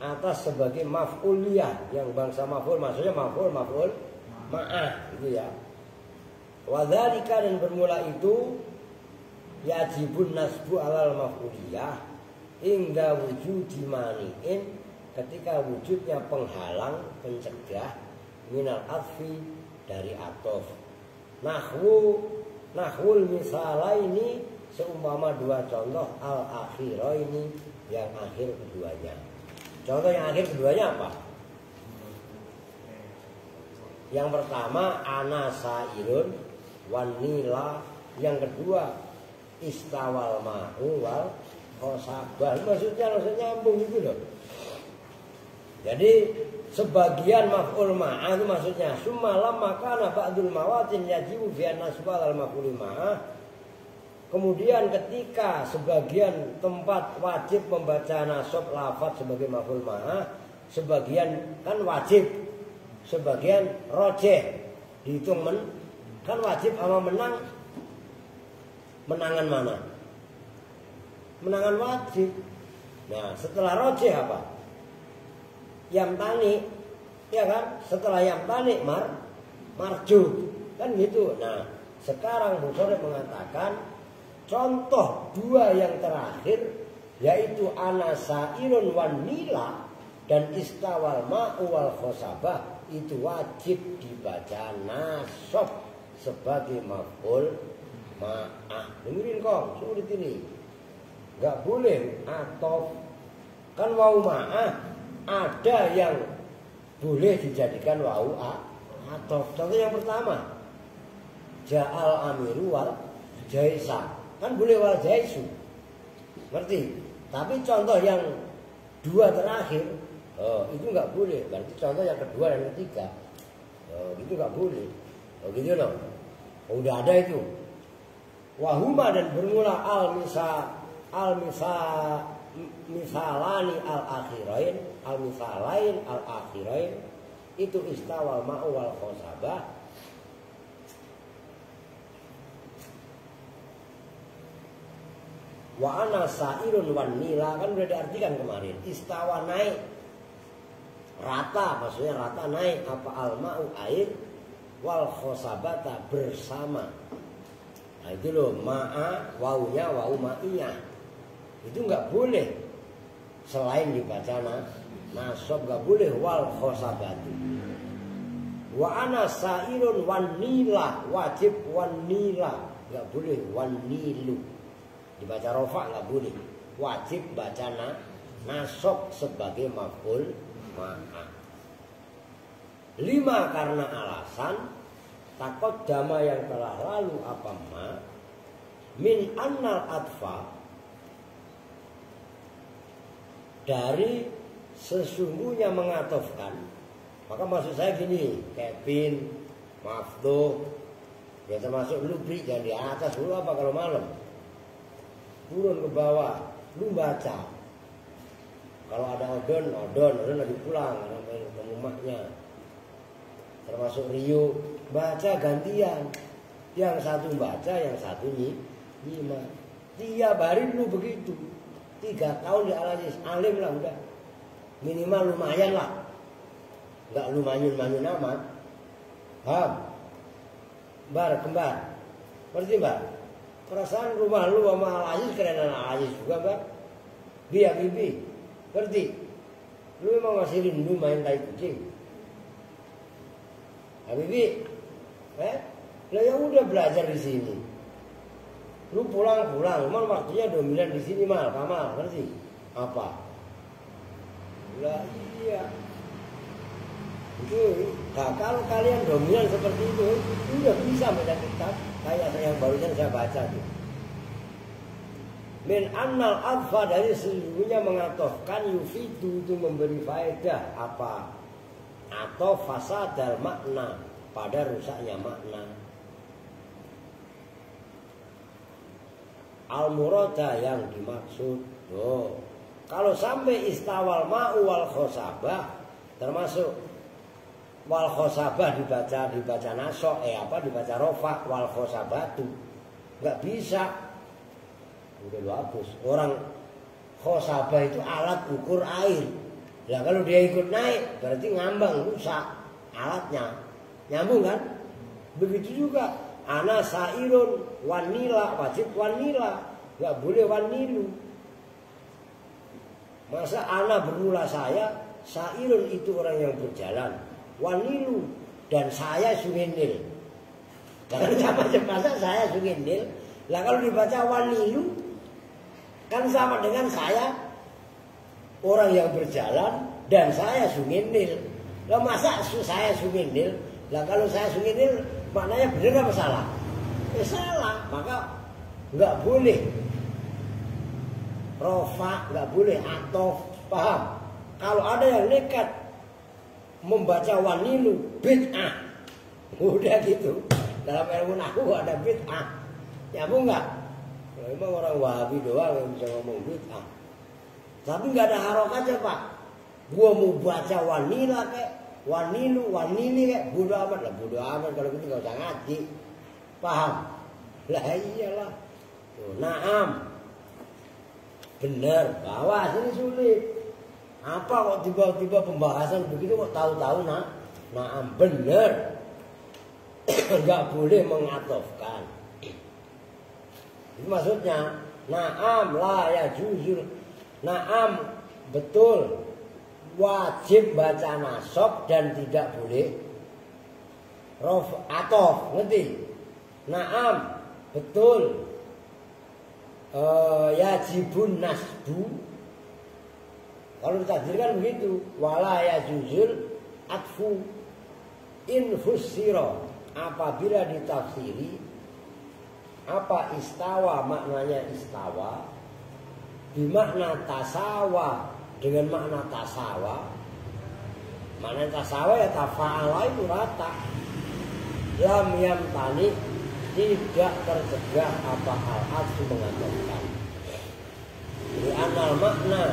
atas sebagai maf'uliyah yang bangsa maf'ul, maksudnya maf'ul ma'ah gitu ya. Wa dzalika, dan bermula itu yajibun nasbu alal maf'uliyah hingga wujudi mani'in, ketika wujudnya penghalang, pencegah minal atfi, dari atof. Nahwul misalaini, seumpama dua contoh al-akhiraini, yang akhir keduanya. Contoh yang akhir keduanya apa? Yang pertama ana sairun wan nila, yang kedua istawal ma'u wal khosabah. Maksudnya nyambung gitu loh. Jadi sebagian maf'ul ma'ah itu maksudnya sumalam makana ba'dul mawatin yajibu bi'an nasbal al maf'ul ma'ah. Kemudian ketika sebagian tempat wajib membaca nasab lafaz sebagai maf'ul ma'ah, sebagian kan wajib, sebagian rojeh, dihitung kan wajib sama menang. Menangan mana? Menangan wajib. Nah setelah rojeh apa? Yamtani, ya kan? Setelah yamtani marju, kan gitu. Nah sekarang Musonef mengatakan contoh dua yang terakhir, yaitu anasairun wan nila dan istawal ma'u wal khosabah, itu wajib dibaca nasab sebagai maf'ul ma'ah. Dengerin kok, sulit ini. Gak boleh atof. Kan wau ma'ah ada yang boleh dijadikan wau atof. Contoh yang pertama, ja'al amiru wal jaisa, kan boleh wal jaisu, ngerti? Tapi contoh yang dua terakhir, itu nggak boleh. Berarti contoh yang kedua dan ketiga, itu nggak boleh. Gitu loh. Udah ada itu. Wahuma, dan bermula misalani al-akhirain, al-misalain al-akhirain, itu istawal ma'u wal khosabah. Wa ana sairun wan nila, kan udah diartikan kemarin. Istawa naik, rata, maksudnya rata naik apa al-ma'u air, wal khosabata bersama. Nah itu loh, ma'a waunya wau ma'iyah. Itu nggak boleh selain dibaca nasab, nggak boleh wal khosabatu. Wa ana sairun wan nila, wajib wan nila, nggak boleh wan nilu. Dibaca rofa nggak boleh, wajib baca nasab sebagai maf'ul ma'ah. 5 karena alasan takut dama yang telah lalu apa ma min annal atfa, dari sesungguhnya mengatofkan. Maka maksud saya gini, Kevin, Maftuh, ya termasuk lu beri, jangan di atas dulu apa kalau malam, turun ke bawah, lu baca. Kalau ada odon lagi pulang, ke rumahnya. termasuk Rio, baca gantian. Yang satu baca, yang satu nyimak. Tiap hari dulu begitu. 3 tahun di Al-Aziz, alim lah udah. Minimal lumayan lah. Enggak lumayan amat. Paham? Kembar. Ngerti Mbak? Perasaan rumah lu sama Al-Aziz kerenan Al-Aziz juga Mbak. Bibi. Ngerti? Lu memang masih rindu main tai kucing. Bibi, lah ya udah belajar di sini. Lu pulang, cuman waktunya dominan di sini mal, Kamal, ngerti? Apa? Lah iya. Itu, nah kalau kalian dominan seperti itu, udah bisa baca kitab. Kayak yang barusan saya baca tuh. Min annal adfa dari sesungguhnya mengatofkan yufidu itu memberi faedah apa? Atau fasadal makna pada rusaknya makna. Al-murada yang dimaksud. Oh, kalau sampai istawal ma'u wal khosabah, termasuk wal khosabah dibaca nasok, dibaca rofa wal khosabatu, nggak bisa. Udah lu hapus. Orang khosabah itu alat ukur air. Lah kalau dia ikut naik berarti ngambang, rusak alatnya. Nyambung kan? Begitu juga ana sairun wanila, wajib wanila, nggak boleh wanilu. Masa ana bermula saya, sairun itu orang yang berjalan, wanilu dan saya Sungai Nil. Jangan sama masa saya Sungai Nil. Lah kalau dibaca wanilu kan sama dengan saya orang yang berjalan dan saya Sungai Nil. Lah masa saya Sungai Nil? Lah kalau saya Sungai Nil maknanya benar apa salah? Salah, maka nggak boleh rofa, nggak boleh atof, paham? Kalau ada yang nekat membaca wanilu bid'ah, udah gitu. Dalam ilmu nahwu ada bid'ah, nyambung nggak? Memang orang Wahabi doang yang bisa ngomong bid'ah. Tapi nggak ada harokatnya Pak. Gua mau baca wanila kayak wanilu, wanili kayak bodo amat lah, bodo amat kalau gitu nggak usah ngaji, paham? Lah iyalah, naam, bener, bahwa sini sulit. Apa kok tiba-tiba pembahasan begitu kok tahu-tahu naam bener, nggak boleh mengatofkan. Itu maksudnya naam la ya juzul, naam betul. Wajib baca nasab dan tidak boleh rof atof, ngerti? Naam, betul. Yajibun nasbu. Kalau ditakdirkan begitu, wala yajuzul atfu infusiro. Apabila ditafsiri apa istawa maknanya istawa, bimakna tasawa dengan makna tasawa. Makna tasawa ya tafa'ala itu rata. Lam yamtani, tidak tercegah apa al-adfu mengatofkan. Di anal makna,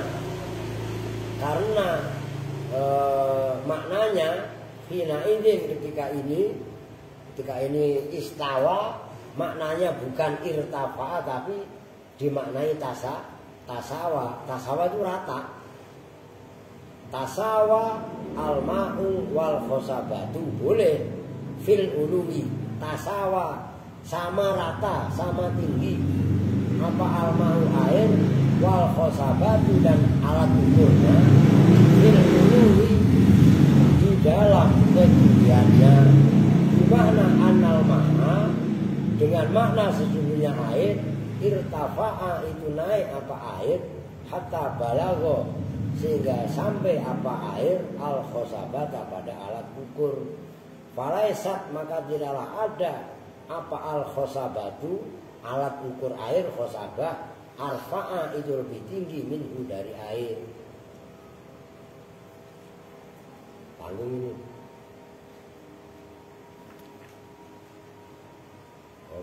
karena maknanya hina idin ketika ini istawa, maknanya bukan irtafa'a tapi dimaknai tasawa. Tasawa itu rata. Tasawa al-ma'u wal khosabatu boleh fil uluwi. Tasawa sama rata, sama tinggi. Apa al-ma'u air wal khosabatu dan alat ukurnya fil uluwi di dalam ketinggiannya. Dimana anal ma'a dengan makna sesungguhnya air irtafa'a itu naik apa air hatta balago sehingga sampai apa air al khosabata pada alat ukur. Falaisat maka tidaklah ada apa al khosabatu alat ukur air khosabah arfa'a itu lebih tinggi minhu dari air. Tanggung ini.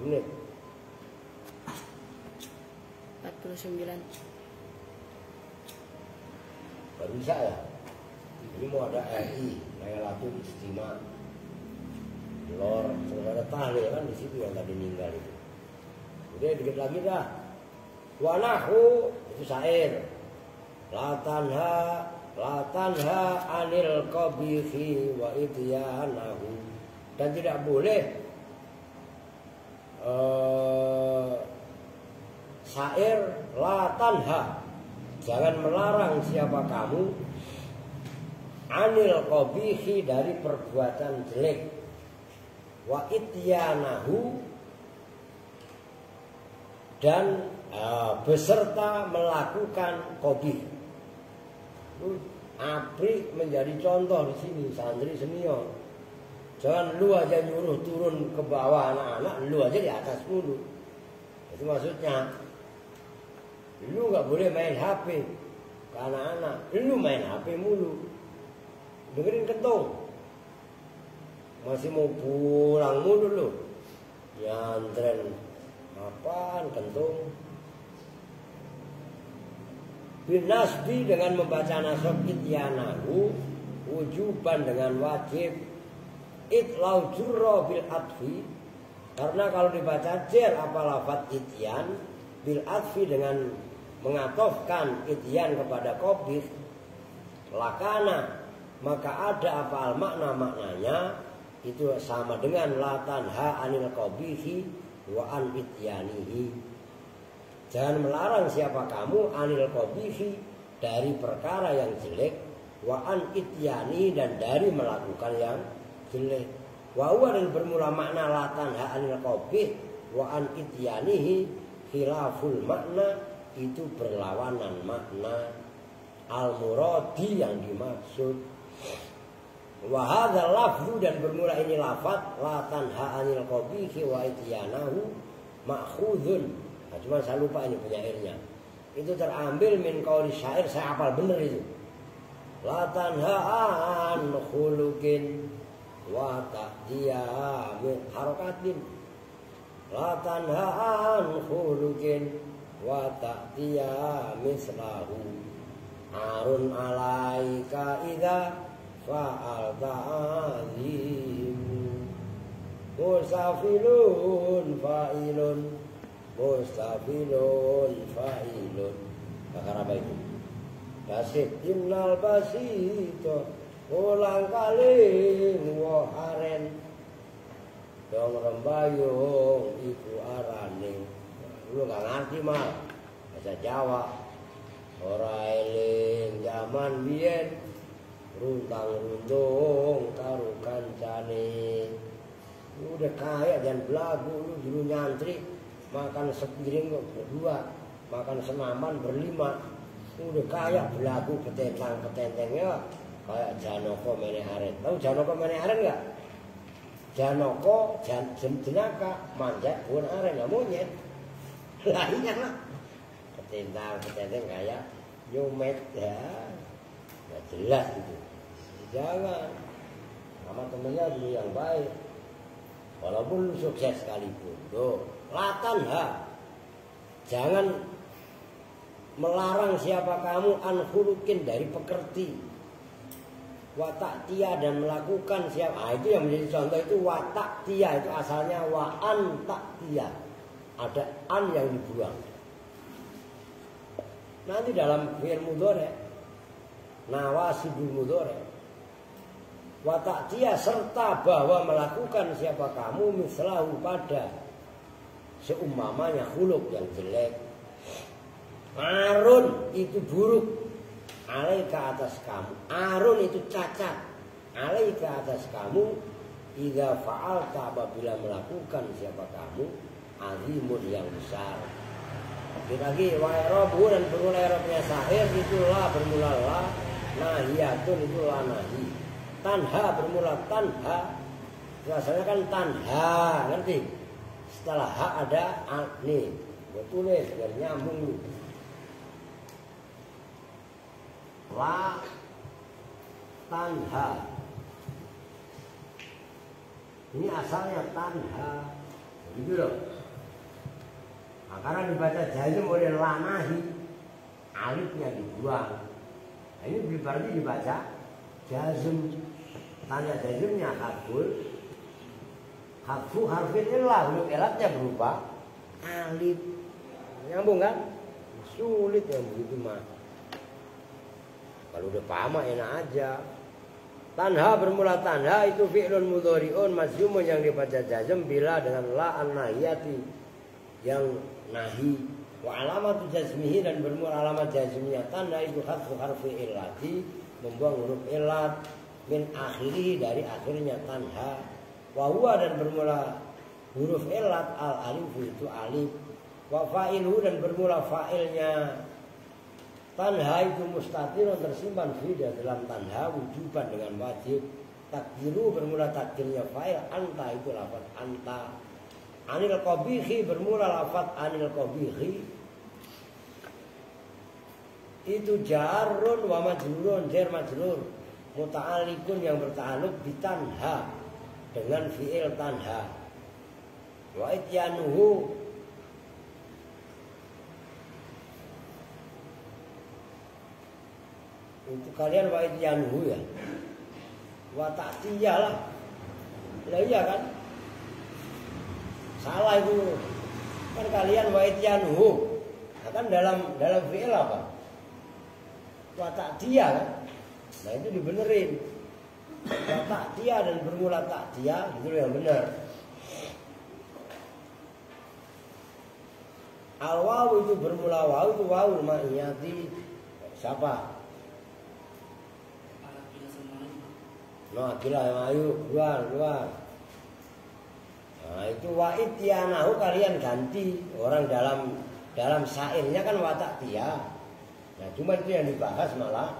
Menit 49. Baru bisa ya. Ini mau ada RI Laylatul Istimewa. lor saudara tahlil kan di situ yang tadi meninggal itu. Udah dikit lagi dah. Wanahu itu syair. La tanha anil qabihi wa ityanahu. Dan tidak boleh syair la tanha, jangan melarang siapa kamu anil qabihi dari perbuatan jelek, wa ityanahu dan beserta melakukan qabih. Apri menjadi contoh di sini santri senior. Jangan lu aja nyuruh turun ke bawah anak-anak, lu aja di atas mulu. Itu maksudnya. Lu nggak boleh main HP ke anak-anak, lu main HP mulu. Dengerin kentung. Masih mau pulang mulu lu. Nyantren apaan kentung? Bin nasbi dengan membaca nasab ityanahu, wujuban dengan wajib, itlau jurra bil atfi, karena kalau dibaca jer apa lafaz ityan bil atfi dengan mengatofkan ityan kepada qabih, lakana maka ada apa al maknanya itu sama dengan la tanha anil qabihi wa an ityanihi. Jangan melarang siapa kamu anil qabihi dari perkara yang jelek, wa an ityani dan dari melakukan yang jelek. Wa huwa dan bermula makna la tanha anil qabih wa an ityanihi khilaful makna, itu berlawanan makna al muradi yang dimaksud. Wa hadzal lafzu dan bermula ini lafaz la tanha anil qabihi wa ityanahu ma'khudun. Nah, cuma saya lupa ini penyairnya. Itu terambil min qauli syair, saya hafal bener itu. La tanha an khuluqin wa ta'diya min harakatin. La tanha an khuluqin wa ta'diya mislahu. Arun alaika idza fa'alta azim. Musafilun fa'ilun mustafilun fa'ilun. Bakar apa itu? Basit innal basito ulang kali waharen dong rembayung iku arane. Lu gak ngerti mah bahasa Jawa. Ora eling zaman biyen runtang-runtung karo kancane. Udah kaya dan belagu lu dulu nyantri. Makan sepiring berdua, makan senaman berlima, udah kayak belagu petentang-petentengnya kayak Janoko Meneharen. Tahu Janoko Meneharen nggak? Janoko jenaka manjat bukan aren, nggak monyet. Lainnya lah, petentang-petenteng kayak nyumet ya, nggak jelas itu. Jangan, sama temennya dulu yang baik, walaupun sukses sekalipun, tuh. Latanha, jangan melarang siapa kamu an khuluqin dari pekerti, wa ta'tiya dan melakukan siapa. Itu yang menjadi contoh itu wa ta'tiya, itu asalnya wa an ta'tiya, ada an yang dibuang. Nanti dalam fi'il mudhari nawasibul mudhari wa ta'tiya serta bahwa melakukan siapa kamu mislahu pada seumpamanya khuluk yang jelek. Arun itu buruk, alaika atas kamu. Arun itu cacat, alaika atas kamu. Idza fa'alta apabila melakukan siapa kamu azimun yang besar. Lagi wa i'rabu dan bermula i'rabnya sahir itu la bermula la, nahiyatun itu la nahi. Tanha bermula tanha. Biasanya kan tanha, ngerti? Setelah hak ada nih, gue tulis biar nyambung lu. La tanha. Ini asalnya tanha, gitu loh. Nah, karena dibaca jazm oleh lanahi, alifnya dibuang. Nah, ini berarti dibaca jazm. Tanda jazmnya hakul, Hadfu harfin illah, huruf ilatnya berupa alif. Nyambung kan? Sulit yang begitu mah. Kalau udah paham mah enak aja. Tanha bermula tanha itu fi'lun mudhari'un majzumun yang dibaca jazm bila dengan la an-nahiyati yang nahi. Wa alamatu jazmihi dan bermula alamat jazmiyah tanha itu hadfu harfi illati membuang huruf illat min akhiri dari akhirnya tanha. Wa huwa dan bermula huruf illat al alif itu alif. Wa fa'iluhu dan bermula fa'ilnya tanha itu mustatirun tersimpan fi dalam tanha wujuban dengan wajib. Takdiru bermula takdirnya fa'il anta itu lafaz anta. Anil qabihi bermula lafaz anil qabihi itu jarun wa majrurun jar majrur muta'alliqun yang berta'alluq bi tanha dengan fi'il tanha. Wa ityanuhu itu kalian wa ityanuhu ya. Wa ta'tiyah lah. Lah iya kan? Salah itu. Kan kalian wa ityanuhu. Nah, kan dalam fi'il apa? Wa ta'tiyah kan? Nah itu dibenerin. Wa ta'tiyah dan bermula ta'tiyah itu yang benar. Al-wawu itu bermula wawu itu wawul ma'iyati. Siapa? No, akilah yang ayu keluar. Nah itu wa ityanahu kalian ganti orang dalam syairnya kan wa ta'tiyah. Nah cuma itu yang dibahas malah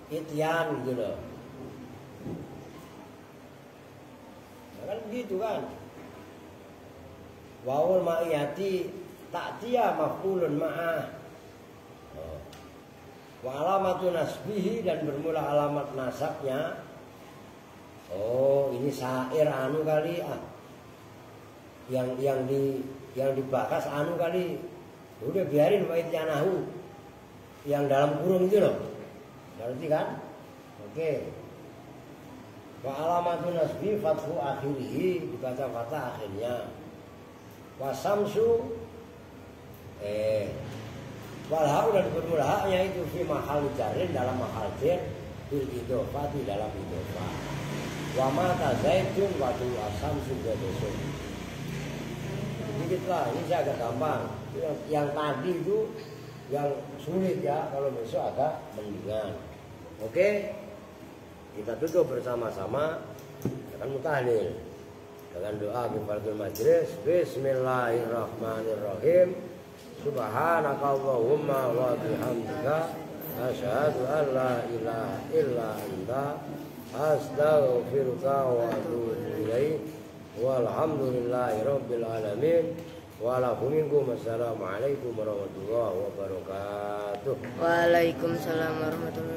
ityan gitu loh. Nah, kan begitu kan. Wawul ma'iyati ta'tiyah maf'ulun ma'ah. Wa alamatu nasbihi dan bermula alamat nasabnya. Oh ini syair anu kali ah. Yang dibahas anu kali. Udah biarin wa ityanahu. Yang dalam kurung itu loh. Ngerti kan? Oke. Wa alamatu nasbi fathu akhirihi dibaca fathah akhirnya. Wa samsu wal ha'u dan bermula haknya itu fi mahal jarin dalam mahal jar bil idhofah di dalam idhofah. Wa mata zaitun wa tu asamsu jadesun. Dikit lah, ini saya agak gampang. Yang tadi itu yang sulit ya, kalau besok agak mendingan. Oke, kita tutup bersama-sama dengan mutahlil dengan doa kifaratul majlis. Bismillahirrahmanirrahim. Subhanakallahumma wa bihamdika asyhadu an la ilaha illa anta astaghfiruka wa atubu ilaik. Walhamdulillahi rabbil alamin. Wassalamualaikum warahmatullahi wabarakatuh. Waalaikumsalam warahmatullahi wabarakatuh.